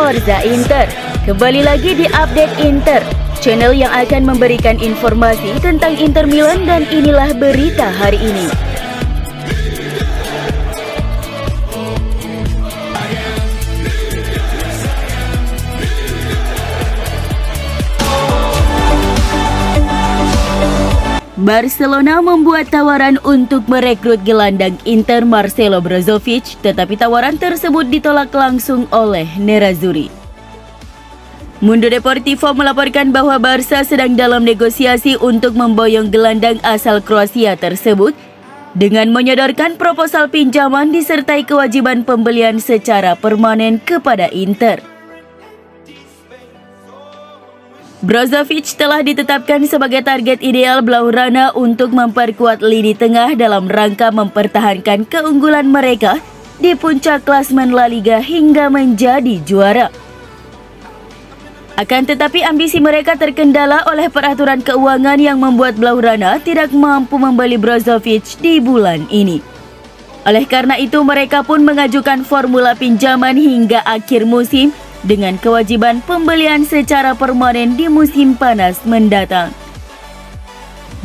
Forza Inter. Kembali lagi di Update Inter, channel yang akan memberikan informasi tentang Inter Milan, dan inilah berita hari ini. Barcelona membuat tawaran untuk merekrut gelandang Inter Marcelo Brozovic, tetapi tawaran tersebut ditolak langsung oleh Nerazzurri. Mundo Deportivo melaporkan bahwa Barca sedang dalam negosiasi untuk memboyong gelandang asal Kroasia tersebut dengan menyodorkan proposal pinjaman disertai kewajiban pembelian secara permanen kepada Inter. Brozovic telah ditetapkan sebagai target ideal Blaugrana untuk memperkuat lini tengah dalam rangka mempertahankan keunggulan mereka di puncak klasemen La Liga hingga menjadi juara. Akan tetapi ambisi mereka terkendala oleh peraturan keuangan yang membuat Blaugrana tidak mampu membeli Brozovic di bulan ini. Oleh karena itu mereka pun mengajukan formula pinjaman hingga akhir musim dengan kewajiban pembelian secara permanen di musim panas mendatang.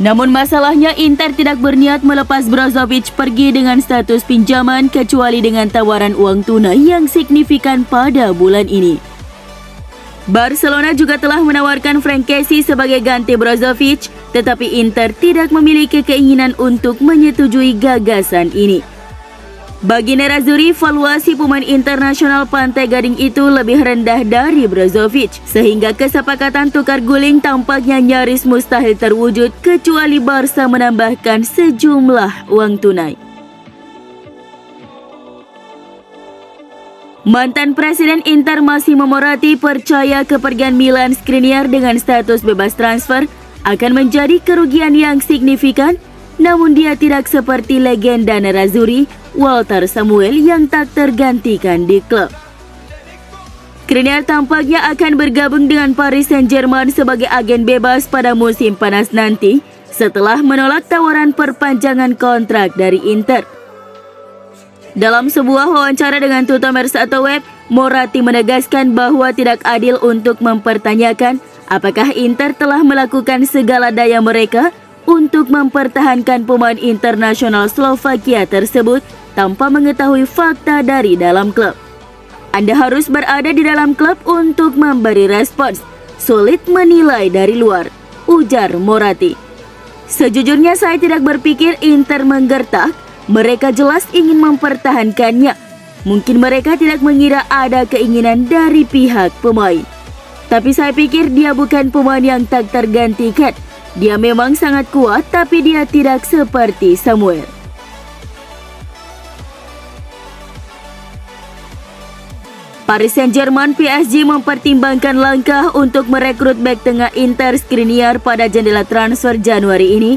Namun masalahnya Inter tidak berniat melepas Brozovic pergi dengan status pinjaman kecuali dengan tawaran uang tunai yang signifikan pada bulan ini. Barcelona juga telah menawarkan Franck Kessie sebagai ganti Brozovic, tetapi Inter tidak memiliki keinginan untuk menyetujui gagasan ini. Bagi Nerazzurri, valuasi pemain internasional Pantai Gading itu lebih rendah dari Brozovic, sehingga kesepakatan tukar guling tampaknya nyaris mustahil terwujud kecuali Barca menambahkan sejumlah uang tunai. Mantan Presiden Inter Massimo Moratti percaya kepergian Milan Skriniar dengan status bebas transfer akan menjadi kerugian yang signifikan, namun dia tidak seperti legenda Nerazzurri Walter Samuel yang tak tergantikan di klub. Skriniar tampaknya akan bergabung dengan Paris Saint-Germain sebagai agen bebas pada musim panas nanti setelah menolak tawaran perpanjangan kontrak dari Inter. Dalam sebuah wawancara dengan Tutto Mercato Web, Moratti menegaskan bahwa tidak adil untuk mempertanyakan apakah Inter telah melakukan segala daya mereka untuk mempertahankan pemain internasional Slovakia tersebut tanpa mengetahui fakta dari dalam klub. Anda harus berada di dalam klub untuk memberi respons. Sulit menilai dari luar, ujar Moratti. Sejujurnya saya tidak berpikir Inter menggertak. Mereka jelas ingin mempertahankannya. Mungkin mereka tidak mengira ada keinginan dari pihak pemain. Tapi saya pikir dia bukan pemain yang tak tergantikan. Dia memang sangat kuat, tapi dia tidak seperti Samuel. Paris Saint-Germain PSG mempertimbangkan langkah untuk merekrut bek tengah Inter Skriniar pada jendela transfer Januari ini,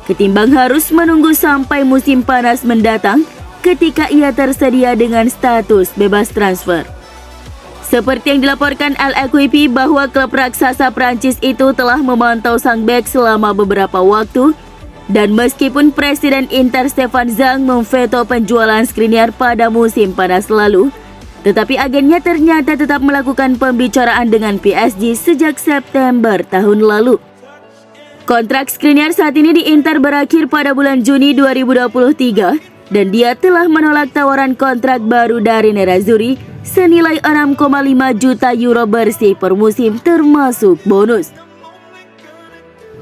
ketimbang harus menunggu sampai musim panas mendatang ketika ia tersedia dengan status bebas transfer. Seperti yang dilaporkan L'Equipe bahwa klub raksasa Prancis itu telah memantau sang bek selama beberapa waktu, dan meskipun Presiden Inter Stefan Zhang memveto penjualan Skriniar pada musim panas lalu, tetapi agennya ternyata tetap melakukan pembicaraan dengan PSG sejak September tahun lalu. Kontrak Skriniar saat ini di Inter berakhir pada bulan Juni 2023 dan dia telah menolak tawaran kontrak baru dari Nerazzurri senilai 6,5 juta euro bersih per musim termasuk bonus.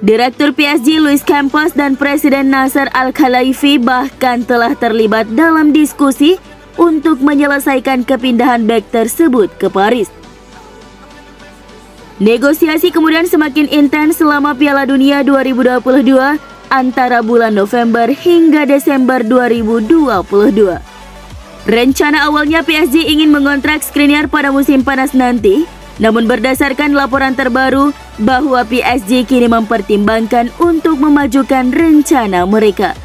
Direktur PSG Luis Campos dan Presiden Nasser Al-Khelaifi bahkan telah terlibat dalam diskusi untuk menyelesaikan kepindahan bek tersebut ke Paris. Negosiasi kemudian semakin intens selama Piala Dunia 2022 antara bulan November hingga Desember 2022. Rencana awalnya PSG ingin mengontrak Skriniar pada musim panas nanti, namun berdasarkan laporan terbaru bahwa PSG kini mempertimbangkan untuk memajukan rencana mereka.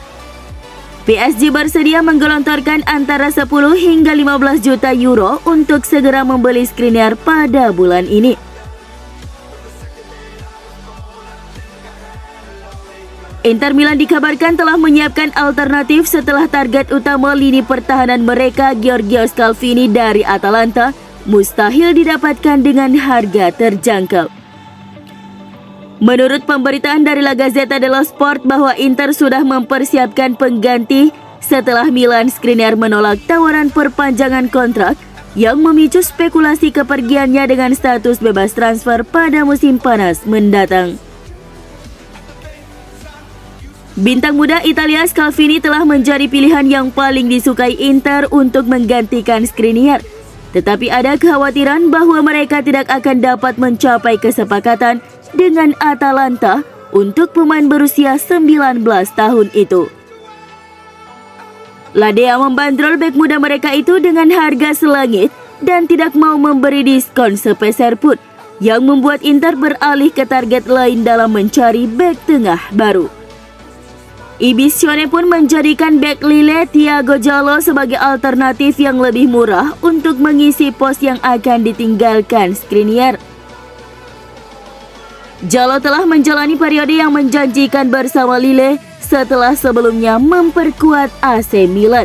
PSG bersedia menggelontorkan antara 10 hingga 15 juta euro untuk segera membeli Skriniar pada bulan ini. Inter Milan dikabarkan telah menyiapkan alternatif setelah target utama lini pertahanan mereka Giorgio Scalvini dari Atalanta mustahil didapatkan dengan harga terjangkau. Menurut pemberitaan dari La Gazzetta dello Sport bahwa Inter sudah mempersiapkan pengganti setelah Milan Skriniar menolak tawaran perpanjangan kontrak yang memicu spekulasi kepergiannya dengan status bebas transfer pada musim panas mendatang. Bintang muda Italia Scalvini telah menjadi pilihan yang paling disukai Inter untuk menggantikan Skriniar. Tetapi ada kekhawatiran bahwa mereka tidak akan dapat mencapai kesepakatan dengan Atalanta untuk pemain berusia 19 tahun itu. Ladea membandrol bek muda mereka itu dengan harga selangit dan tidak mau memberi diskon sepeser pun, yang membuat Inter beralih ke target lain dalam mencari bek tengah baru. Ibisione pun menjadikan bek Lille Thiago Jallo sebagai alternatif yang lebih murah untuk mengisi pos yang akan ditinggalkan Skriniar. Jallo telah menjalani periode yang menjanjikan bersama Lille setelah sebelumnya memperkuat AC Milan.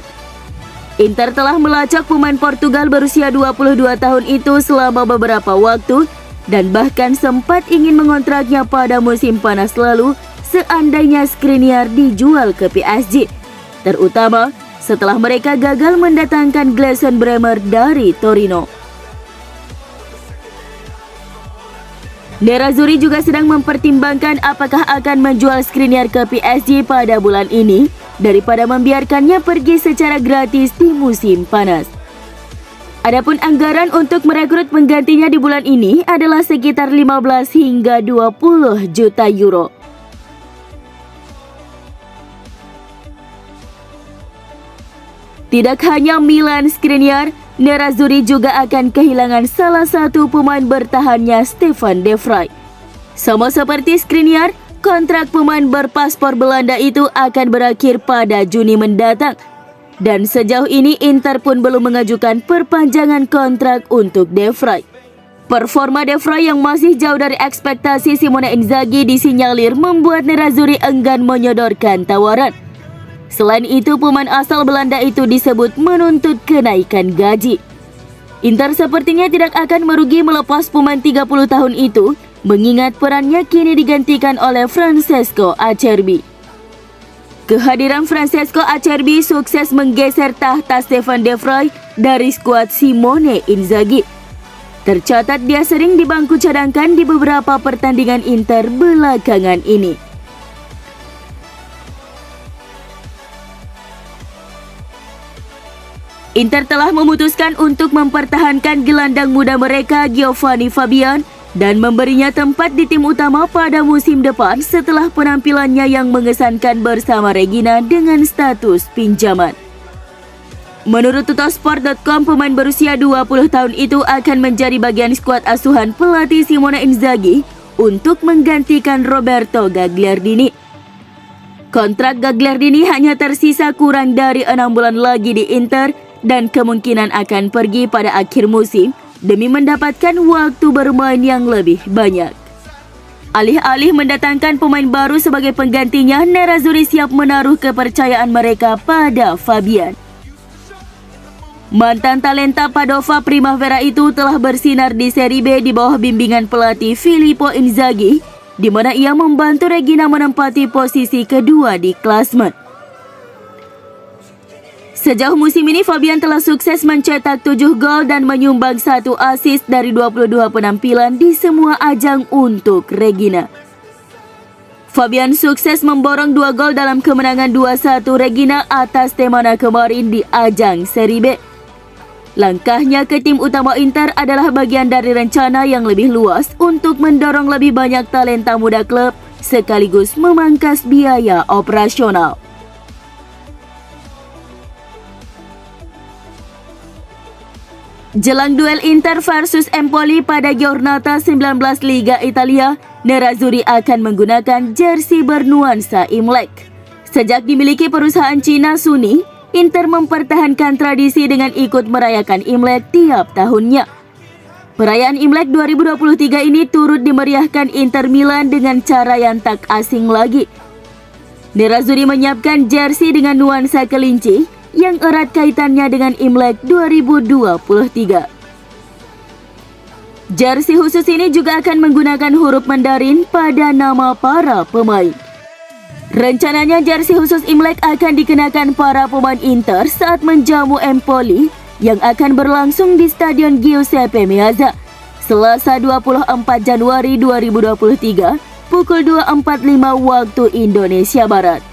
Inter telah melacak pemain Portugal berusia 22 tahun itu selama beberapa waktu dan bahkan sempat ingin mengontraknya pada musim panas lalu seandainya Skriniar dijual ke PSG, terutama setelah mereka gagal mendatangkan Gleison Bremer dari Torino. Nerazzurri juga sedang mempertimbangkan apakah akan menjual Skriniar ke PSG pada bulan ini daripada membiarkannya pergi secara gratis di musim panas. Adapun anggaran untuk merekrut penggantinya di bulan ini adalah sekitar 15 hingga 20 juta euro. Tidak hanya Milan Skriniar, Nerazzurri juga akan kehilangan salah satu pemain bertahannya Stefan de Vrij. Sama seperti Skriniar, kontrak pemain berpaspor Belanda itu akan berakhir pada Juni mendatang. Dan sejauh ini Inter pun belum mengajukan perpanjangan kontrak untuk de Vrij. Performa de Vrij yang masih jauh dari ekspektasi Simone Inzaghi disinyalir membuat Nerazzurri enggan menyodorkan tawaran. Selain itu, pemain asal Belanda itu disebut menuntut kenaikan gaji. Inter sepertinya tidak akan merugi melepas pemain 30 tahun itu, mengingat perannya kini digantikan oleh Francesco Acerbi. Kehadiran Francesco Acerbi sukses menggeser tahta Stefan de Vrij dari skuad Simone Inzaghi. Tercatat dia sering di bangku cadangkan di beberapa pertandingan Inter belakangan ini. Inter telah memutuskan untuk mempertahankan gelandang muda mereka Giovanni Fabian dan memberinya tempat di tim utama pada musim depan setelah penampilannya yang mengesankan bersama Regina dengan status pinjaman. Menurut Tuttosport.com, pemain berusia 20 tahun itu akan menjadi bagian skuad asuhan pelatih Simone Inzaghi untuk menggantikan Roberto Gagliardini. Kontrak Gagliardini hanya tersisa kurang dari 6 bulan lagi di Inter dan kemungkinan akan pergi pada akhir musim demi mendapatkan waktu bermain yang lebih banyak. Alih-alih mendatangkan pemain baru sebagai penggantinya, Nerazzurri siap menaruh kepercayaan mereka pada Fabian. Mantan talenta Padova Primavera itu telah bersinar di Serie B di bawah bimbingan pelatih Filippo Inzaghi, di mana ia membantu Regina menempati posisi kedua di klasemen. Sejauh musim ini, Fabian telah sukses mencetak 7 gol dan menyumbang 1 assist dari 22 penampilan di semua ajang untuk Regina. Fabian sukses memborong 2 gol dalam kemenangan 2-1 Regina atas Temana kemarin di ajang Serie B. Langkahnya ke tim utama Inter adalah bagian dari rencana yang lebih luas untuk mendorong lebih banyak talenta muda klub sekaligus memangkas biaya operasional. Jelang duel Inter versus Empoli pada Giornata 19 Liga Italia, Nerazzurri akan menggunakan jersey bernuansa Imlek. Sejak dimiliki perusahaan Cina Suni, Inter mempertahankan tradisi dengan ikut merayakan Imlek tiap tahunnya. Perayaan Imlek 2023 ini turut dimeriahkan Inter Milan dengan cara yang tak asing lagi. Nerazzurri menyiapkan jersey dengan nuansa kelinci yang erat kaitannya dengan Imlek 2023. Jersey khusus ini juga akan menggunakan huruf Mandarin pada nama para pemain. Rencananya jersey khusus Imlek akan dikenakan para pemain Inter saat menjamu Empoli yang akan berlangsung di Stadion Giuseppe Meazza Selasa 24 Januari 2023 pukul 2.45 waktu Indonesia Barat.